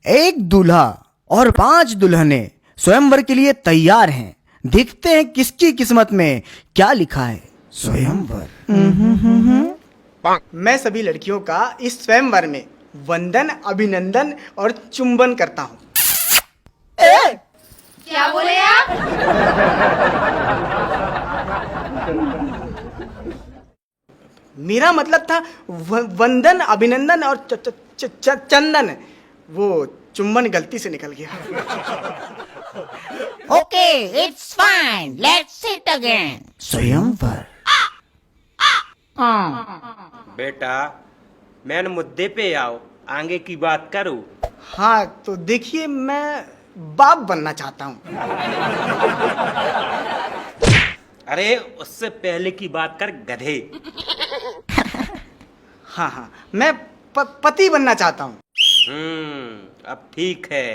एक दूल्हा और 5 दुल्हनें स्वयंवर के लिए तैयार हैं। देखते हैं किसकी किस्मत में क्या लिखा है। स्वयंवर। मैं सभी लड़कियों का इस स्वयंवर में वंदन, अभिनंदन और चुंबन करता हूँ। क्या बोले आप? मेरा मतलब था वंदन, अभिनंदन और चंदन। वो चुंबन गलती से निकल गया। Okay, it's fine. Let's sit again. स्वयंवर। बेटा मैन मुद्दे पे आओ, आगे की बात करो। हाँ तो देखिए, मैं बाप बनना चाहता हूँ। अरे उससे पहले की बात कर गधे। हाँ, मैं पति बनना चाहता हूँ। अब ठीक है।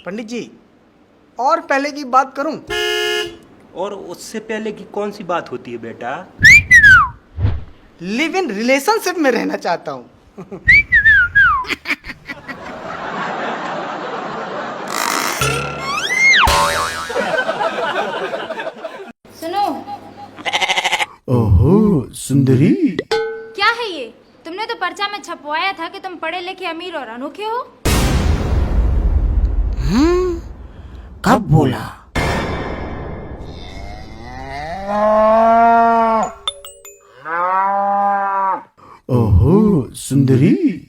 पंडित जी, और पहले की बात करूं? और उससे पहले की कौन सी बात होती है बेटा? लिव इन रिलेशनशिप में रहना चाहता हूं। सुनो, ओहो सुंदरी। क्या है ये? तुमने तो पर्चा में छपवाया था कि तुम पढ़े लिखे, अमीर और अनोखे हो। कब बोला? ओहो सुंदरी।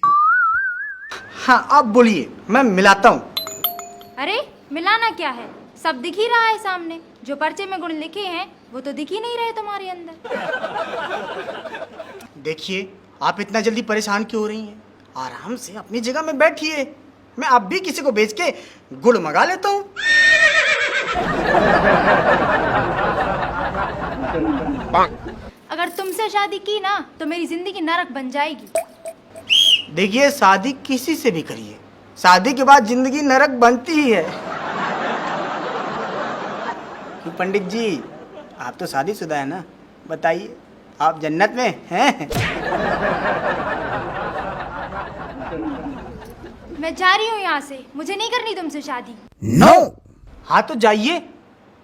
हाँ, अब बोलिए, मैं मिलाता हूं। अरे मिलाना क्या है, सब दिख ही रहा है सामने। जो पर्चे में गुण लिखे हैं वो तो दिख ही नहीं रहे तुम्हारे अंदर। देखिए, आप इतना जल्दी परेशान क्यों हो रही हैं? आराम से अपनी जगह में बैठिए। मैं अब भी किसी को बेच के गुड़ मंगा लेता हूँ। अगर तुमसे शादी की ना तो मेरी जिंदगी नरक बन जाएगी। देखिए, शादी किसी से भी करिए, शादी के बाद जिंदगी नरक बनती ही है। क्यों पंडित जी, आप तो शादीशुदा है ना? बताइए, आप जन्नत में हैं? मैं जा रही हूँ यहाँ से, मुझे नहीं करनी तुमसे शादी। नो। हाँ तो जाइए।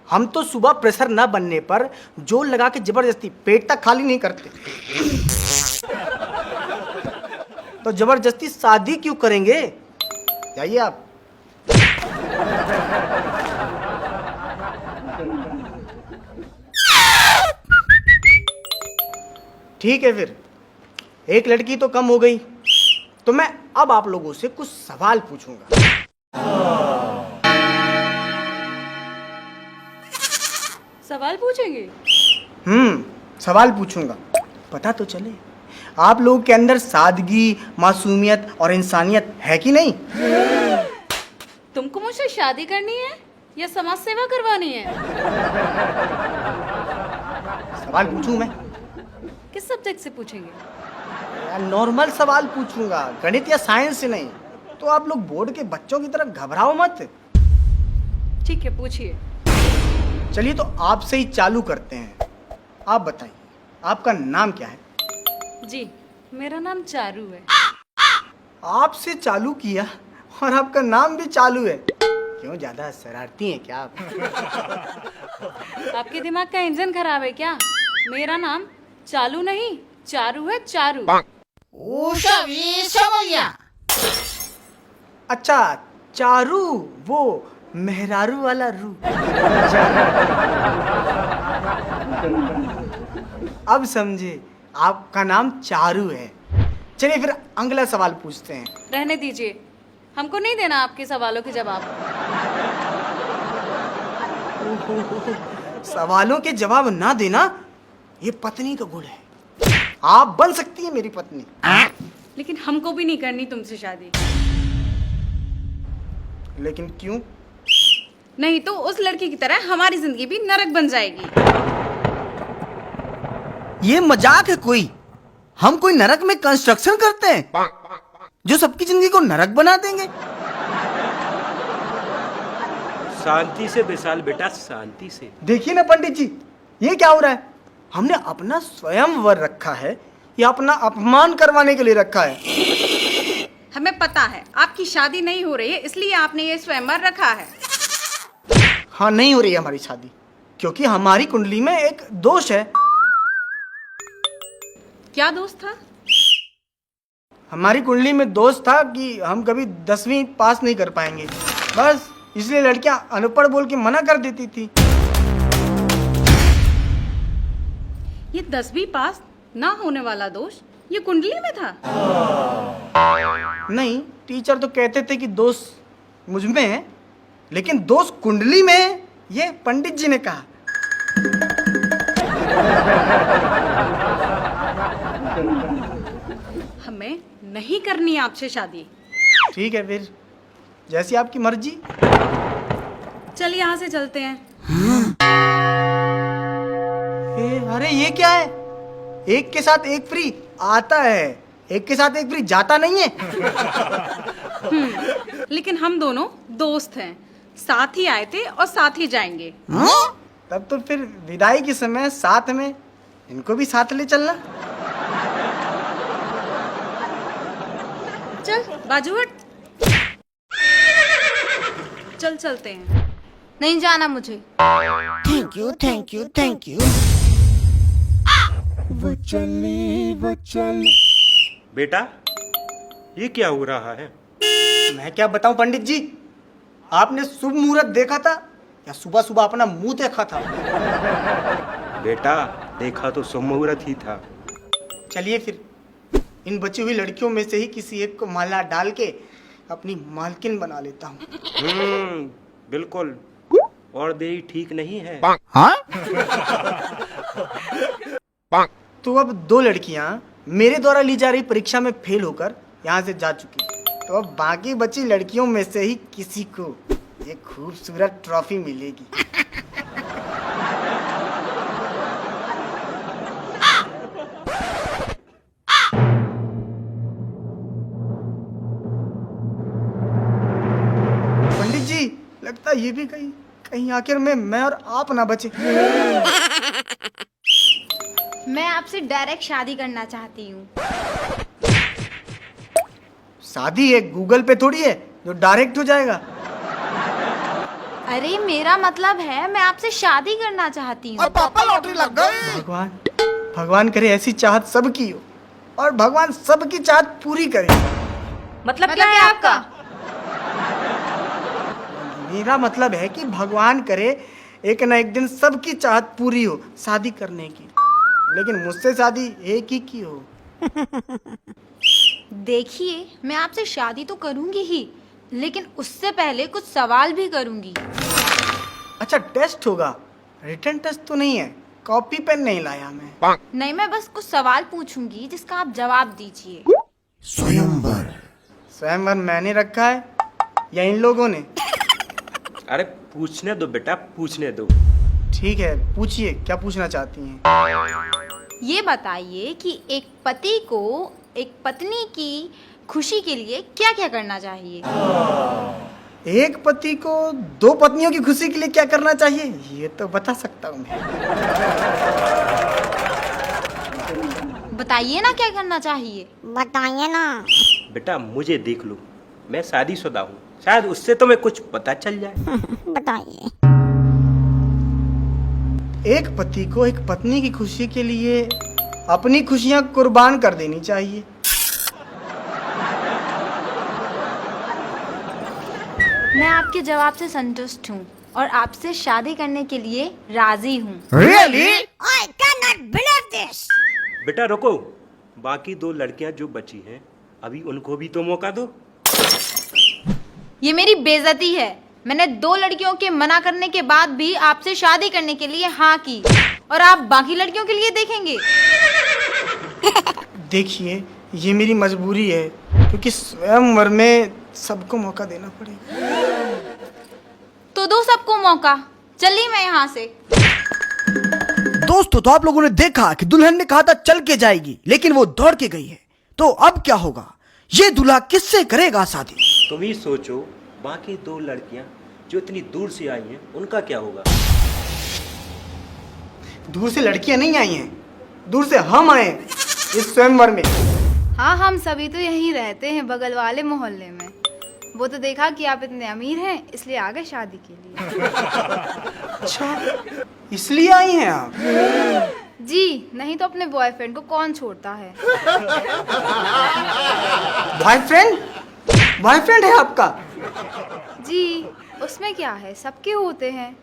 हम तो सुबह प्रेशर न बनने पर जोर लगा के जबरदस्ती पेट तक खाली नहीं करते। तो जबरदस्ती शादी क्यों करेंगे? जाइए आप। ठीक है, फिर एक लड़की तो कम हो गई, तो मैं अब आप लोगों से कुछ सवाल पूछूंगा। सवाल पूछेंगे? सवाल पूछूंगा, पता तो चले आप लोगों के अंदर सादगी, मासूमियत और इंसानियत है कि नहीं। तुमको मुझसे शादी करनी है या समाज सेवा करवानी है? सवाल पूछूं मैं? किस सब्जेक्ट से पूछेंगे? यार, नॉर्मल सवाल पूछूंगा, गणित या साइंस से नहीं। तो आप लोग बोर्ड के बच्चों की तरह घबराओ मत। ठीक है, पूछिए। चलिए तो आपसे ही चालू करते हैं। आप बताइए, आपका नाम क्या है? जी, मेरा नाम चारू है। आपसे चालू किया और आपका नाम भी चालू है। क्यों, ज्यादा शरारती हैं क्या आप? आपके दिमाग का इंजन खराब है क्या? मेरा नाम चालू नहीं, चारू है, चारू। वो सब ये समझ गया। अच्छा, चारू, वो मेहरारू वाला रू। अब समझे, आपका नाम चारू है। चलिए फिर अगला सवाल पूछते हैं। रहने दीजिए, हमको नहीं देना आपके सवालों के जवाब। सवालों के जवाब ना देना ये पत्नी का गुण है। आप बन सकती हैं मेरी पत्नी। लेकिन हमको भी नहीं करनी तुमसे शादी। लेकिन क्यों? नहीं तो उस लड़की की तरह हमारी जिंदगी भी नरक बन जाएगी। ये मजाक है कोई? हम कोई नरक में कंस्ट्रक्शन करते हैं जो सबकी जिंदगी को नरक बना देंगे? शांति से विशाल बेटा, शांति से। देखिए ना पंडित जी, ये क्या हो रहा है? हमने अपना स्वयंवर रखा है या अपना अपमान करवाने के लिए रखा है? हमें पता है आपकी शादी नहीं हो रही है, इसलिए आपने ये स्वयंवर रखा है। हाँ, नहीं हो रही है हमारी शादी क्योंकि हमारी कुंडली में एक दोष है। क्या दोस्त था? हमारी कुंडली में दोष था कि हम कभी 10वीं पास नहीं कर पाएंगे, बस इसलिए लड़कियां अनपढ़ बोल के मना कर देती थी। ये 10वीं पास ना होने वाला दोष ये कुंडली में था? नहीं, टीचर तो कहते थे कि दोष मुझ में है, लेकिन दोष कुंडली में है, ये पंडित जी ने कहा। हमें नहीं करनी आपसे शादी। ठीक है, फिर जैसी आपकी मर्जी। चल यहाँ से चलते हैं। अरे ये क्या है? एक के साथ एक फ्री आता है, एक के साथ एक फ्री जाता नहीं है। लेकिन हम दोनों दोस्त हैं, साथ ही आए थे और साथ ही जाएंगे। तब तो फिर विदाई के समय साथ में इनको भी साथ ले चलना। चल बाजू हट। चल चलते हैं। नहीं जाना मुझे। Thank you, thank you, thank you. बेटा, ये क्या हो रहा है? मैं क्या बताऊं पंडित जी, आपने शुभ मुहूर्त देखा था या सुबह सुबह अपना मुंह देखा था? बेटा, देखा तो शुभ मुहूर्त ही था। चलिए फिर इन बची हुई लड़कियों में से ही किसी एक को माला डाल के अपनी मालकिन बना लेता हूँ। बिल्कुल, और देरी ठीक नहीं है। हाँ? तो अब 2 लड़कियां मेरे द्वारा ली जा रही परीक्षा में फेल होकर यहाँ से जा चुकी, तो अब बाकी बची लड़कियों में से ही किसी को एक खूबसूरत ट्रॉफी मिलेगी। पंडित जी, लगता है ये भी कहीं कहीं आखिर में मैं और आप ना बचे। मैं आपसे डायरेक्ट शादी करना चाहती हूँ। शादी एक गूगल पे थोड़ी है जो डायरेक्ट हो जाएगा। अरे मेरा मतलब है मैं आपसे शादी करना चाहती हूँ। पापा लॉटरी लग गई। भगवान भगवान करे ऐसी चाहत सबकी हो और भगवान सबकी चाहत पूरी करे। मतलब क्या है आपका? मेरा मतलब है कि भगवान करे एक न एक दिन सबकी चाहत पूरी हो शादी करने की, लेकिन मुझसे शादी एक ही की हो। देखिए, मैं आपसे शादी तो करूंगी ही, लेकिन उससे पहले कुछ सवाल भी करूंगी। अच्छा, टेस्ट होगा? रिटर्न टेस्ट तो नहीं है? कॉपी पेन नहीं लाया मैं। नहीं, मैं बस कुछ सवाल पूछूंगी जिसका आप जवाब दीजिए। स्वयंवर। स्वयंवर मैंने रखा है या इन लोगों ने? अरे पूछने दो बेटा, पूछने दो। ठीक है, पूछिए, क्या पूछना चाहती हैं? ये बताइए कि एक पति को एक पत्नी की खुशी के लिए क्या क्या करना चाहिए? एक पति को 2 पत्नियों की खुशी के लिए क्या करना चाहिए, ये तो बता सकता हूँ मैं। बताइए ना क्या करना चाहिए। बताइए ना। बेटा, मुझे देख लो, मैं शादीशुदा हूँ, शायद उससे तुम्हें कुछ पता चल जाए। बताइए। एक पति को एक पत्नी की खुशी के लिए अपनी खुशियां कुर्बान कर देनी चाहिए। मैं आपके जवाब से संतुष्ट हूँ और आपसे शादी करने के लिए राजी हूँ। Really? I cannot believe this. बेटा रुको, बाकी 2 लड़कियां जो बची हैं, अभी उनको भी तो मौका दो। ये मेरी बेइज्जती है। मैंने 2 लड़कियों के मना करने के बाद भी आपसे शादी करने के लिए हाँ की, और आप बाकी लड़कियों के लिए देखेंगे। देखिए, ये मेरी मजबूरी है क्योंकि स्वयंवर में सबको मौका देना पड़ेगा। तो दो सबको मौका। चलिए मैं यहाँ से। दोस्तों, तो आप लोगों ने देखा कि दुल्हन ने कहा था चल के जाएगी, लेकिन वो दौड़ के गई है। तो अब क्या होगा? ये दूल्हा किससे करेगा शादी? तुम ही सोचो, बाकी 2 लड़कियां जो इतनी दूर से आई हैं, उनका क्या होगा? दूर से लड़कियां नहीं आई हैं, दूर से हम आए हैं इस स्वयंवर में। हाँ, हम सभी तो यहीं रहते हैं, बगल वाले मोहल्ले में। वो तो देखा कि आप इतने अमीर हैं, इसलिए आ गए शादी के लिए। अच्छा, इसलिए आई हैं आप? जी, नहीं तो अपने बॉयफ्रेंड को कौन छोड़ता है। बॉयफ्रेंड? बॉयफ्रेंड है आपका? जी, उसमें क्या है, सबके होते हैं।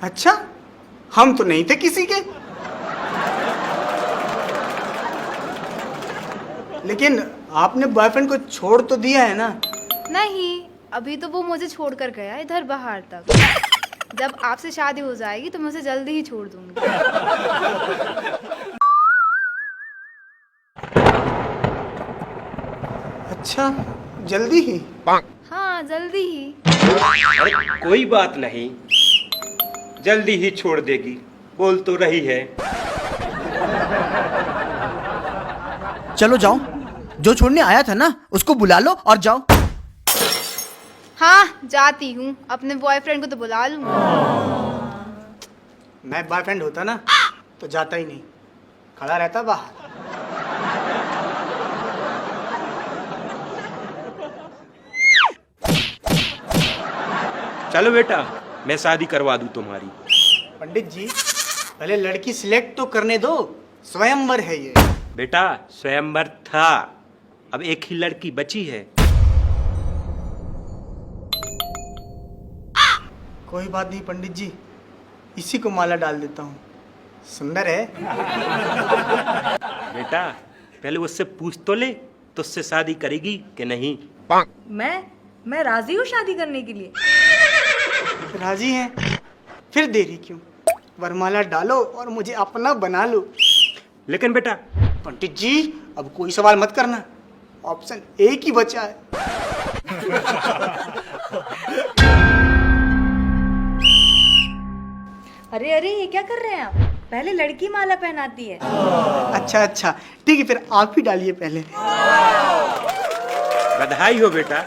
अच्छा, हम तो नहीं थे किसी के। लेकिन आपने बॉयफ्रेंड को छोड़ तो दिया है ना? नहीं, अभी तो वो मुझे छोड़कर गया इधर बाहर तक। जब आपसे शादी हो जाएगी तो मैं उसे जल्दी ही छोड़ दूंगी। अच्छा, जल्दी ही? हाँ, जल्दी ही। अरे कोई बात नहीं, जल्दी ही छोड़ देगी, बोल तो रही है। चलो जाओ, जो छोड़ने आया था ना उसको बुला लो और जाओ। हाँ, जाती हूँ, अपने बॉयफ्रेंड को तो बुला लूँ। मैं बॉयफ्रेंड होता ना तो जाता ही नहीं, खड़ा रहता बाहर। चलो बेटा, मैं शादी करवा दूं तुम्हारी। पंडित जी, पहले लड़की सिलेक्ट तो करने दो, स्वयंवर है ये। बेटा, स्वयंवर था, अब एक ही लड़की बची है। कोई बात नहीं पंडित जी, इसी को माला डाल देता हूँ, सुंदर है। बेटा, पहले उससे पूछ तो ले, तुझसे शादी करेगी कि नहीं। मैं राजी हूँ शादी करने के लिए। राजी हैं? फिर देरी क्यों? वरमाला डालो और मुझे अपना बना लो। लेकिन बेटा, पंडित जी, अब कोई सवाल मत करना, ऑप्शन एक ही बचा है। अरे अरे, ये क्या कर रहे हैं आप? पहले लड़की माला पहनाती है। अच्छा अच्छा, ठीक है, फिर आप ही डालिए पहले। बधाई हो बेटा।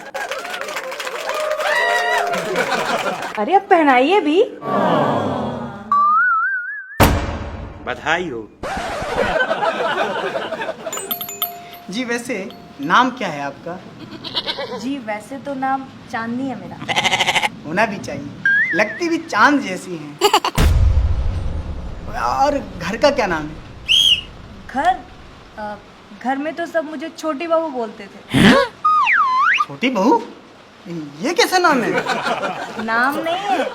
अरे अब पहनाइए भी। बधाई हो। जी, वैसे नाम क्या है आपका? जी, वैसे तो नाम चांदनी है मेरा। होना भी चाहिए, लगती भी चांद जैसी हैं। और घर का क्या नाम है? घर में तो सब मुझे छोटी बहू बोलते थे। छोटी बहू? ये कैसा नाम है? नाम नहीं है,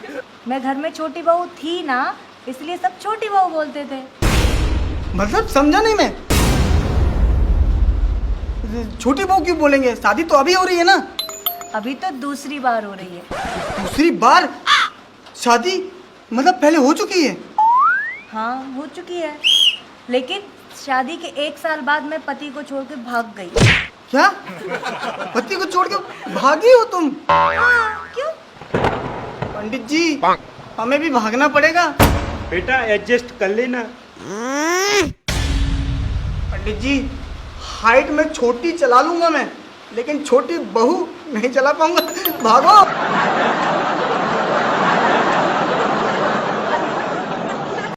मैं घर में छोटी बहू थी ना, इसलिए सब छोटी बहू बोलते थे। मतलब समझा नहीं मैं। छोटी बहू क्यों बोलेंगे? शादी तो अभी हो रही है ना? अभी तो दूसरी बार हो रही है। दूसरी बार शादी? मतलब पहले हो चुकी है? हाँ, हो चुकी है, लेकिन शादी के 1 साल बाद मैं पति को छोड़ के भाग गई। क्या? पति को छोड़ के भागी हो तुम? क्यों? पंडित जी, हमें भी भागना पड़ेगा। बेटा, एडजस्ट कर लेना। पंडित जी, हाइट में छोटी चला लूंगा मैं, लेकिन छोटी बहू नहीं चला पाऊंगा। भागो।